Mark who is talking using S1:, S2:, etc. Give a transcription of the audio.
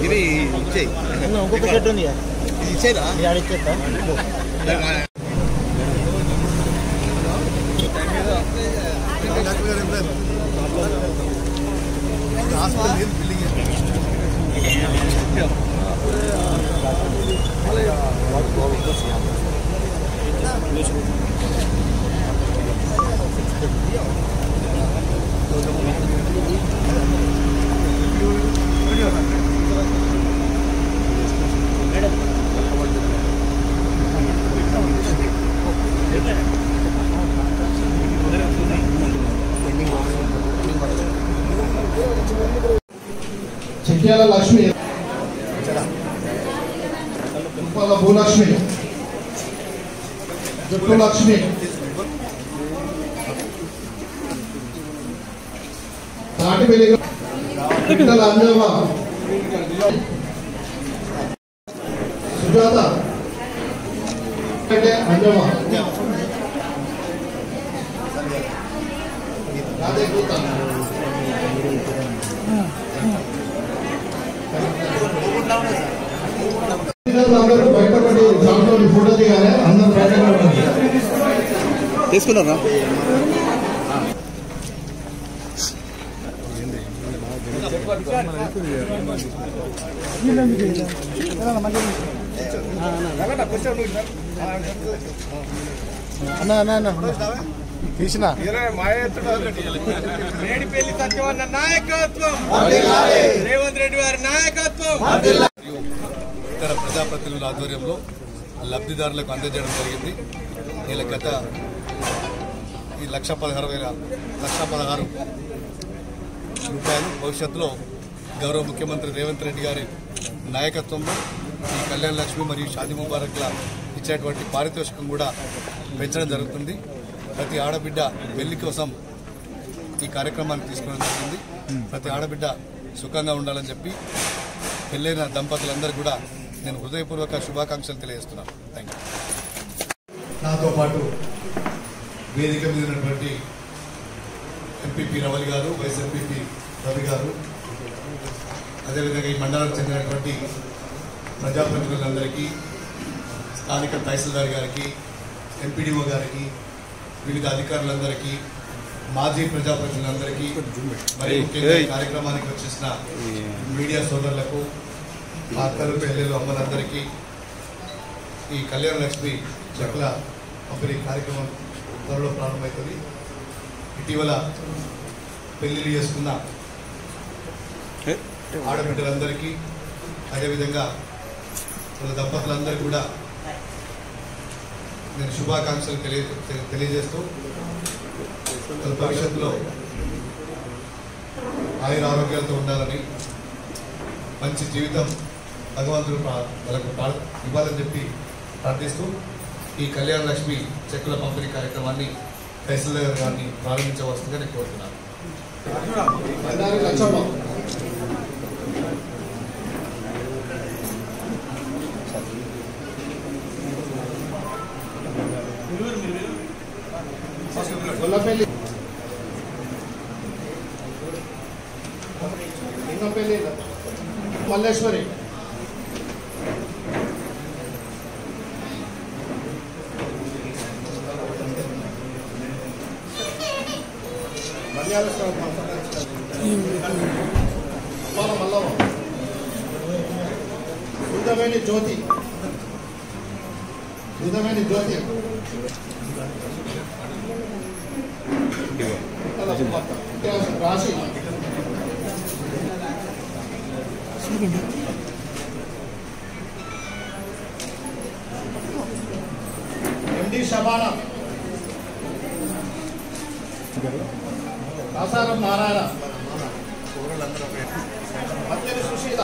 S1: ఇది ఇచ్చేయి ఇంకొక చెట్టు ఉంది ఇది ఇచ్చేదా ఇచ్చేస్తా
S2: చిట్యాల లక్ష్మి, భూలక్ష్మి, జట్టు లక్ష్మి, తాటిపల్లి అంజమ్మ, సుజాత అంజమ్మ, అందరూ బయటపడి ఫోటో దిగాలి. అందరూ బయట
S1: తీసుకున్నారా? తీసిన
S3: మేడిపల్లి సత్యవన్న నాయకత్వం, రేవంత్ రెడ్డి గారి నాయకత్వం.
S4: ఇతర ప్రజాప్రతినిధుల ఆధ్వర్యంలో లబ్ధిదారులకు అందజేయడం జరిగింది. వీళ్ళ గత ఈ 1,16,000 రూపాయలు భవిష్యత్తులో గౌరవ ముఖ్యమంత్రి రేవంత్ రెడ్డి గారి నాయకత్వంలో ఈ కళ్యాణ లక్ష్మి మరియు షాదీ ముబారక్ల ఇచ్చేటువంటి పారితోషికం కూడా పెంచడం జరుగుతుంది. ప్రతి ఆడబిడ్డ పెళ్లి కోసం ఈ కార్యక్రమాన్ని తీసుకోవడం జరిగింది. ప్రతి ఆడబిడ్డ సుఖంగా ఉండాలని చెప్పి పెళ్ళైన దంపతులందరూ కూడా నేను హృదయపూర్వక శుభాకాంక్షలు తెలియజేస్తున్నాను. Thank you. నాతో పాటు వేదిక మీద ఉన్నటువంటి ఎంపీపీ రవలి గారు, వైస్ ఎంపీపీ రవి గారు, అదేవిధంగా ఈ మండలానికి చెందినటువంటి ప్రజాప్రతినిధులందరికీ, స్థానిక తహసీల్దార్ గారికి, ఎంపీడీఓ గారికి, వివిధ అధికారులందరికీ, మాజీ ప్రజాప్రతినిధులందరికీ, మరియు ముఖ్యంగా కార్యక్రమానికి వచ్చేసిన మీడియా సోదరులకు, అక్కలు, చెల్లెలు, అమ్మలందరికీ ఈ కళ్యాణ లక్ష్మి చెక్కుల పంపిణీ కార్యక్రమం త్వరలో ప్రారంభమవుతుంది. ఇటీవల పెళ్లిళ్ళు చేసుకున్న ఆడబిడ్డలందరికీ, అదేవిధంగా వాళ్ళ దంపతులందరికీ కూడా నేను శుభాకాంక్షలు తెలియజేస్తూ భవిష్యత్తులో ఆయుర ఆరోగ్యాలతో ఉండాలని, మంచి జీవితం భగవంతుడు వాళ్ళకు ఇవ్వాలని చెప్పి ప్రార్థిస్తూ ఈ కళ్యాణ లక్ష్మి చెక్కుల పంపిణీ కార్యక్రమాన్ని తహసీల్దార్ గారిని ప్రారంభించవలసిందిగా నేను కోరుతున్నాను.
S2: మల్లేశ్వరి, మల్లవ, బుధమేని జ్యోతి, రాశి, ఎండి శబానా, కాసారం నారాయణ, మధ్యని సుశీల,